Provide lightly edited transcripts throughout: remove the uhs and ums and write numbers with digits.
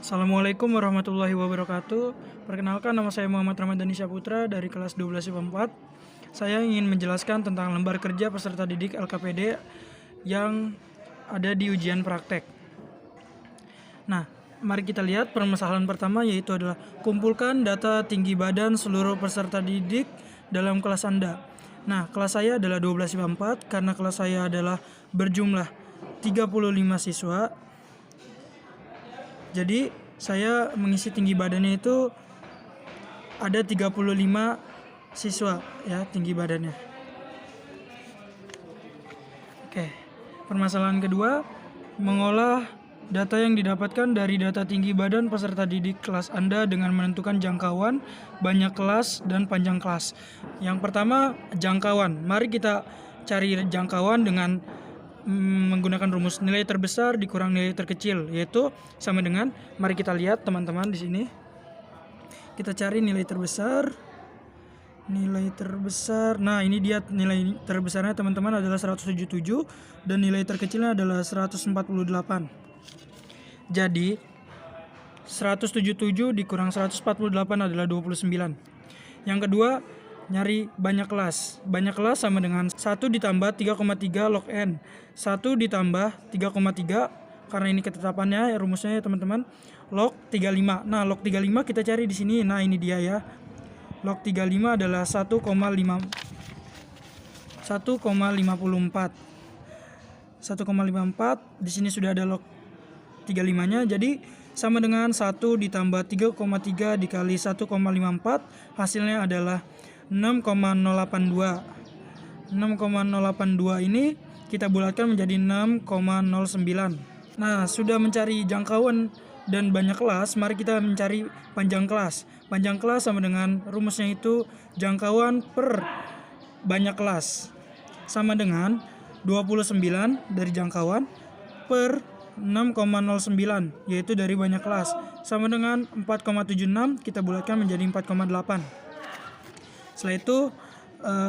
Assalamualaikum warahmatullahi wabarakatuh. Perkenalkan, nama saya Muhammad Ramadhani Syaputra dari kelas 12 IPA 4. Saya ingin menjelaskan tentang lembar kerja peserta didik LKPD yang ada di ujian praktek. Nah, mari kita lihat permasalahan pertama, yaitu adalah kumpulkan data tinggi badan seluruh peserta didik dalam kelas Anda. Nah, kelas saya adalah 12 IPA 4 karena kelas saya adalah berjumlah 35 siswa. Jadi saya mengisi tinggi badannya itu ada 35 siswa ya tinggi badannya. Oke. Permasalahan kedua, mengolah data yang didapatkan dari data tinggi badan peserta didik kelas Anda dengan menentukan jangkauan, banyak kelas, dan panjang kelas. Yang pertama, jangkauan. Mari kita cari jangkauan dengan menggunakan rumus nilai terbesar dikurang nilai terkecil, yaitu sama dengan, mari kita lihat teman-teman di sini. Kita cari nilai terbesar. Nah, ini dia nilai terbesarnya teman-teman adalah 177 dan nilai terkecilnya adalah 148. Jadi 177 dikurang 148 adalah 29. Yang kedua, nyari banyak kelas. Banyak kelas sama dengan 1 ditambah 3,3 log N. 1 ditambah 3,3, karena ini ketetapannya, rumusnya ya teman-teman, log 35. Nah, log 35 kita cari di sini. Nah, ini dia ya. Log 35 adalah 1,54. 1,54. Di sini sudah ada log 35-nya. Jadi sama dengan 1 ditambah 3,3 dikali 1,54, hasilnya adalah 6,082. 6,082 ini kita bulatkan menjadi 6,09. Nah, sudah mencari jangkauan dan banyak kelas, mari kita mencari panjang kelas. Panjang kelas sama dengan rumusnya itu jangkauan per banyak kelas, sama dengan 29 dari jangkauan per 6,09, yaitu dari banyak kelas, sama dengan 4,76, kita bulatkan menjadi 4,8. Setelah itu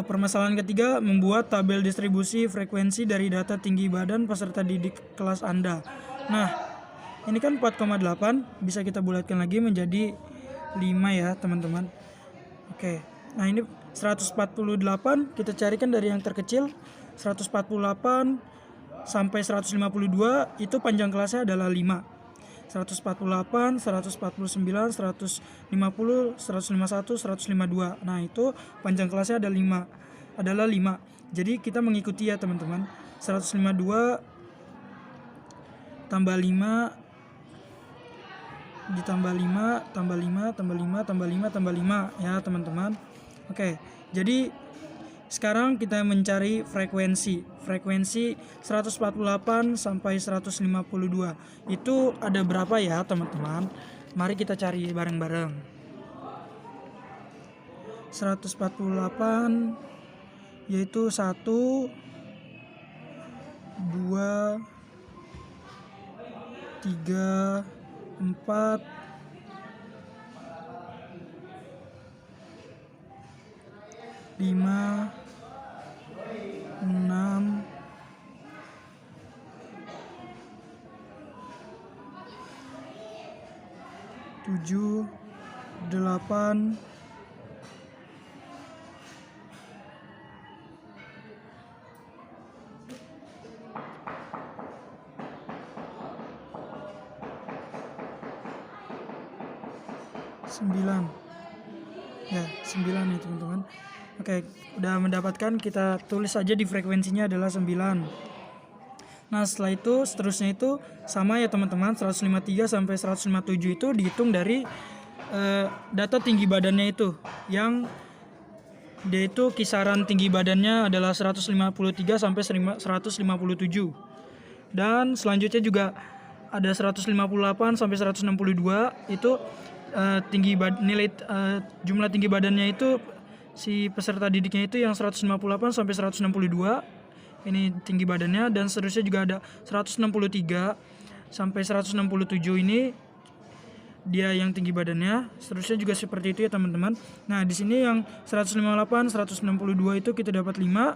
permasalahan ketiga, membuat tabel distribusi frekuensi dari data tinggi badan peserta didik kelas Anda. Nah, ini kan 4,8, bisa kita bulatkan lagi menjadi 5 ya teman-teman. Oke, nah ini 148 kita carikan dari yang terkecil. 148 sampai 152 itu panjang kelasnya adalah 5. 148, 149, 150, 151, 152. Nah, itu panjang kelasnya adalah 5. Jadi kita mengikuti ya teman-teman. 152 tambah 5 ditambah 5 tambah 5 tambah 5 tambah 5 tambah 5 ya teman-teman. Oke, jadi sekarang kita mencari frekuensi 148 sampai 152. Itu ada berapa ya teman-teman? Mari kita cari bareng-bareng. 148 yaitu 1, 2, 3, 4, 5, 6, 7, 8, 9. Ya, 9 nih teman-teman. Oke, udah mendapatkan, kita tulis saja di frekuensinya adalah 9. Nah, setelah itu seterusnya itu sama ya teman-teman. 153 sampai 157 itu dihitung dari data tinggi badannya itu, yang dia itu kisaran tinggi badannya adalah 153 sampai 157. Dan selanjutnya juga ada 158 sampai 162, itu jumlah tinggi badannya itu si peserta didiknya itu yang 158 sampai 162. Ini tinggi badannya, dan seterusnya juga ada 163 sampai 167, ini dia yang tinggi badannya. Seterusnya juga seperti itu ya teman-teman. Nah, di sini yang 158, 162 itu kita dapat 5.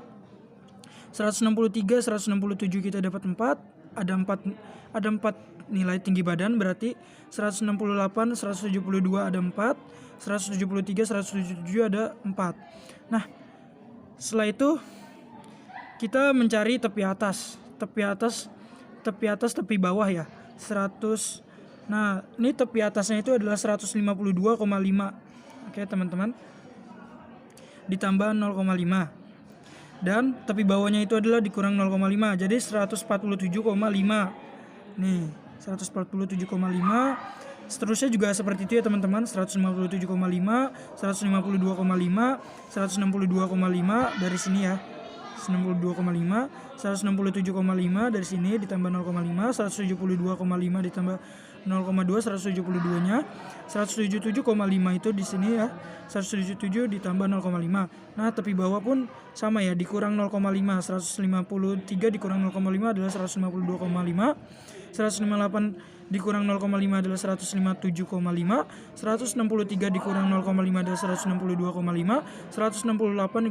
163, 167 kita dapat 4. ada 4 nilai tinggi badan, berarti 168, 172 ada 4, 173, 177 ada 4. Nah, setelah itu kita mencari tepi atas, tepi bawah ya. 100. Nah, ini tepi atasnya itu adalah 152,5. Oke, teman-teman. Ditambah 0,5. Dan tepi bawahnya itu adalah dikurang 0,5. Jadi 147,5. Nih, 147,5. Seterusnya juga seperti itu ya, teman-teman. 157,5, 152,5, 162,5 dari sini ya. 162,5, 167,5 dari sini ditambah 0,5, 172,5 ditambah 0,2, 172-nya, 177,5 itu di sini ya, 177 ditambah 0,5. Nah, tepi bawah pun sama ya, dikurang 0,5, 153 dikurang 0,5 adalah 152,5, 158 dikurang 0,5 adalah 157,5, 163 dikurang 0,5 adalah 162,5, 168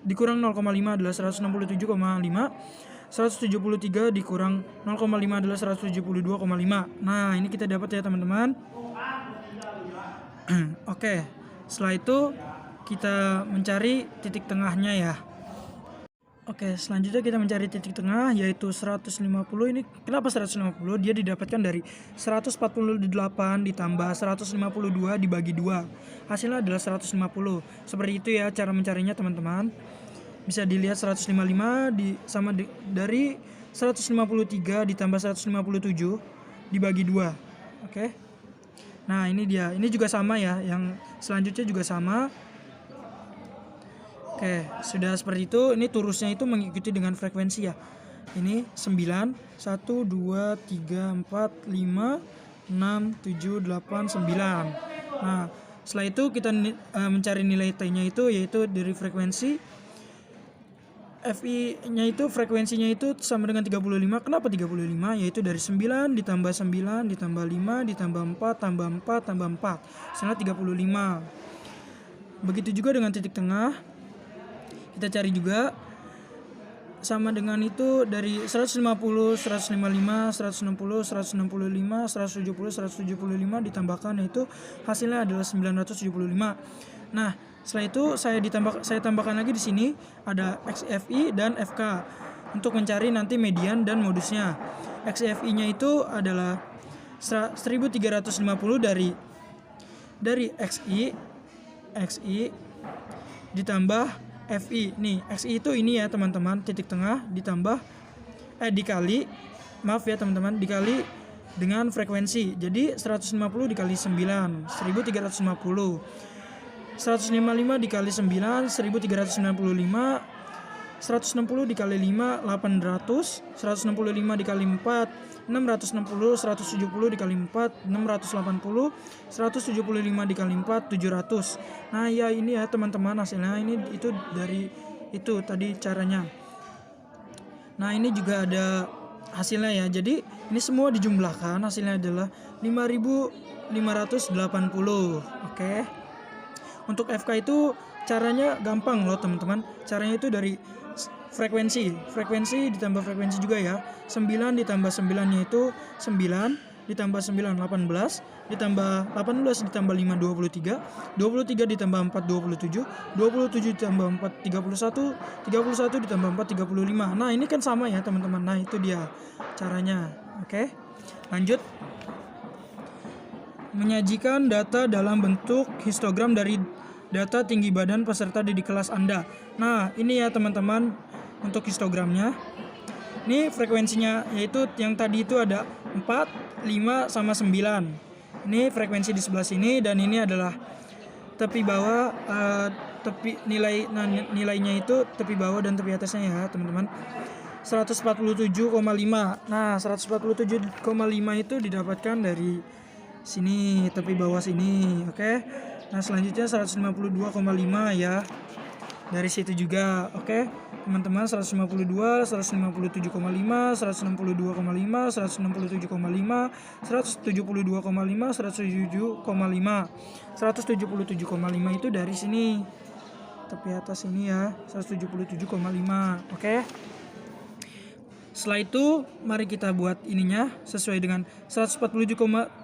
dikurang 0,5 adalah 167,5, 173 dikurang 0,5 adalah 172,5. Nah, ini kita dapat ya, teman-teman. Oke, setelah itu kita mencari titik tengahnya ya. Oke, selanjutnya kita mencari titik tengah, yaitu 150. Ini kenapa 150? Dia didapatkan dari 148 ditambah 152 dibagi 2. Hasilnya adalah 150. Seperti itu ya cara mencarinya, teman-teman. Bisa dilihat 155 dari 153 ditambah 157 dibagi 2. Oke. Nah, ini dia. Ini juga sama ya, yang selanjutnya juga sama. Oke, sudah seperti itu. Ini turusnya itu mengikuti dengan frekuensi ya. Ini 9, 1, 2, 3, 4, 5, 6, 7, 8, 9. Nah, setelah itu kita mencari nilai T-nya itu, yaitu dari frekuensi FI-nya itu, frekuensinya itu sama dengan 35. Kenapa 35? Yaitu dari 9 ditambah 9 ditambah 5 ditambah 4 tambah 4 tambah 4. Hasilnya 35. Begitu juga dengan titik tengah. Kita cari juga sama dengan itu dari 150, 155, 160, 165, 170, 175 ditambahkan, yaitu hasilnya adalah 975. Nah, setelah itu saya tambahkan lagi di sini ada XFI dan FK untuk mencari nanti median dan modusnya. XFI-nya itu adalah 1350 dari XI ditambah FI. Nih, XI itu ini ya, teman-teman, titik tengah ditambah dikali dikali dengan frekuensi. Jadi 150 dikali 9, 1350. 155 dikali 9, 1395. 160 dikali 5, 800. 165 dikali 4, 660. 170 dikali 4, 680. 175 dikali 4, 700. Nah, ya ini ya, teman-teman, hasilnya ini itu dari itu tadi caranya. Nah, ini juga ada hasilnya ya. Jadi ini semua dijumlahkan, hasilnya adalah 5.580. Oke. Untuk FK itu caranya gampang loh, teman-teman. Caranya itu dari frekuensi ditambah frekuensi juga ya. 9 ditambah 9-nya itu 9 ditambah 9 18, ditambah 18 ditambah 5 23, 23 ditambah 4 27, 27 ditambah 4 31, 31 ditambah 4 35. Nah, ini kan sama ya, teman-teman. Nah, itu dia caranya. Oke. Lanjut. Menyajikan data dalam bentuk histogram dari data tinggi badan peserta di kelas Anda. Nah, ini ya, teman-teman, untuk histogramnya. Ini frekuensinya, yaitu yang tadi itu ada 4, 5, sama 9. Ini frekuensi di sebelah sini, dan ini adalah tepi bawah, nilainya itu tepi bawah dan tepi atasnya ya, teman-teman. 147,5. Nah, 147,5 itu didapatkan dari sini, tepi bawah sini. Oke. Nah, selanjutnya 152,5 ya. Dari situ juga. Oke. Teman-teman, 152, 157,5, 162,5, 167,5, 172,5, 177,5. 177,5 itu dari sini. Tepi atas ini ya, 177,5. Oke. Setelah itu mari kita buat ininya sesuai dengan 147,7,5,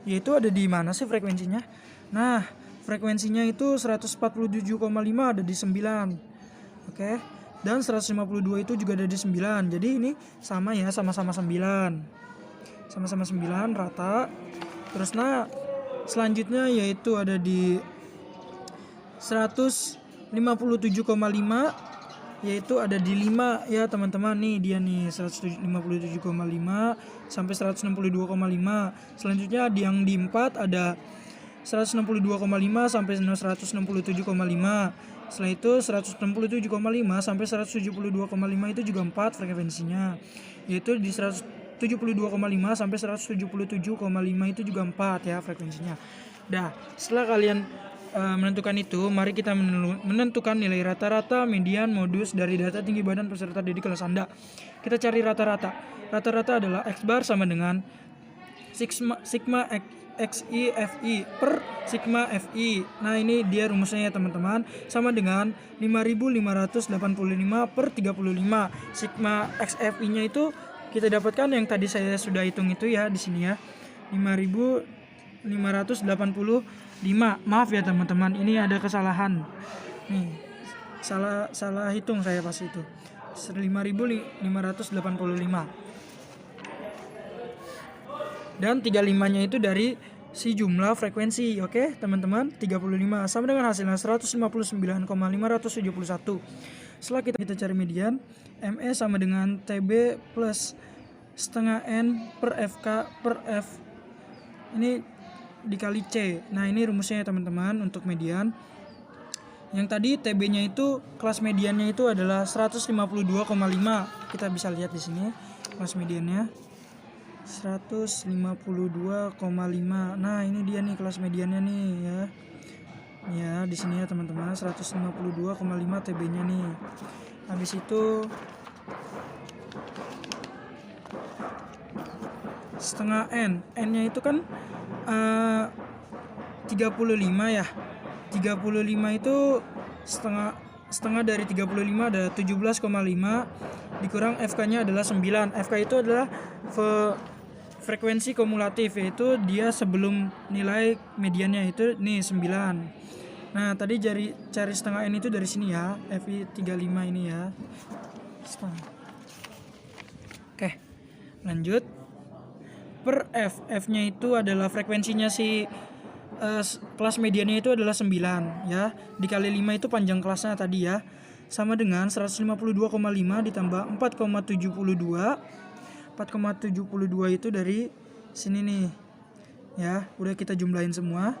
yaitu ada di mana sih frekuensinya? Nah, frekuensinya itu 147,5 ada di 9. Oke. Dan 152 itu juga ada di 9. Jadi ini sama ya, sama-sama 9. Sama-sama 9 rata. Terus selanjutnya yaitu ada di 157,5, yaitu ada di 5 ya teman-teman. Nih dia nih 157,5 sampai 162,5. Selanjutnya yang di 4 ada 162,5 sampai 167,5. Setelah itu 167,5 sampai 172,5 itu juga 4 frekuensinya, yaitu di 172,5 sampai 177,5 itu juga 4 ya frekuensinya. Dah, setelah kalian menentukan itu, mari kita menentukan nilai rata-rata, median, modus dari data tinggi badan peserta didik kelas Anda. Kita cari rata-rata. Rata-rata adalah X bar sama dengan sigma XI FI per sigma FI. Nah, ini dia rumusnya ya teman-teman. Sama dengan 5585 per 35. Sigma XFI-nya itu kita dapatkan yang tadi saya sudah hitung itu ya di sini ya. 5585. Maaf ya teman-teman, ini ada kesalahan. Nih, salah hitung saya pas itu. 5585. Dan 35-nya itu dari si jumlah frekuensi. Oke teman-teman, 35 sama dengan hasilnya 159,571. Setelah kita cari median, ME sama dengan TB plus setengah N per FK per F ini dikali C. Nah, ini rumusnya ya teman-teman untuk median. Yang tadi TB nya itu, kelas mediannya itu adalah 152,5. Kita bisa lihat di sini kelas mediannya 152,5. Nah, ini dia nih kelas mediannya nih ya. Ya, di sini ya teman-teman, 152,5 TB-nya nih. Habis itu setengah N-nya itu kan 35 ya. 35 itu setengah dari 35 ada 17,5 dikurang FK-nya adalah 9. FK itu adalah frekuensi kumulatif, yaitu dia sebelum nilai mediannya itu nih 9. Nah, tadi cari setengah N itu dari sini ya, FI 35 ini ya. Oke, lanjut. Per F-nya itu adalah frekuensinya si kelas mediannya itu adalah 9 ya. Dikali 5 itu panjang kelasnya tadi ya. Sama dengan 152,5 ditambah 4,72. 4,72 itu dari sini nih. Ya, udah kita jumlahin semua.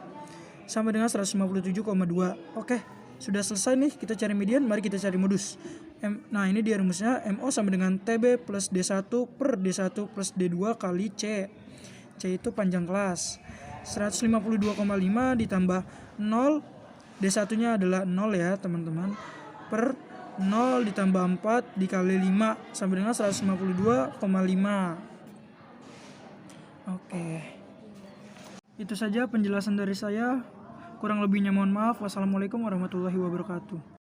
Sama dengan 157,2. Oke, sudah selesai nih kita cari median, mari kita cari modus. Nah, ini dia rumusnya, MO sama dengan TB plus D1 per D1 plus D2 kali C. C itu panjang kelas. 152,5 ditambah 0, D1-nya adalah 0 ya teman-teman, per 0 ditambah 4 dikali 5 sama dengan 152,5. Oke. Itu saja penjelasan dari saya. Kurang lebihnya mohon maaf. Wassalamualaikum warahmatullahi wabarakatuh.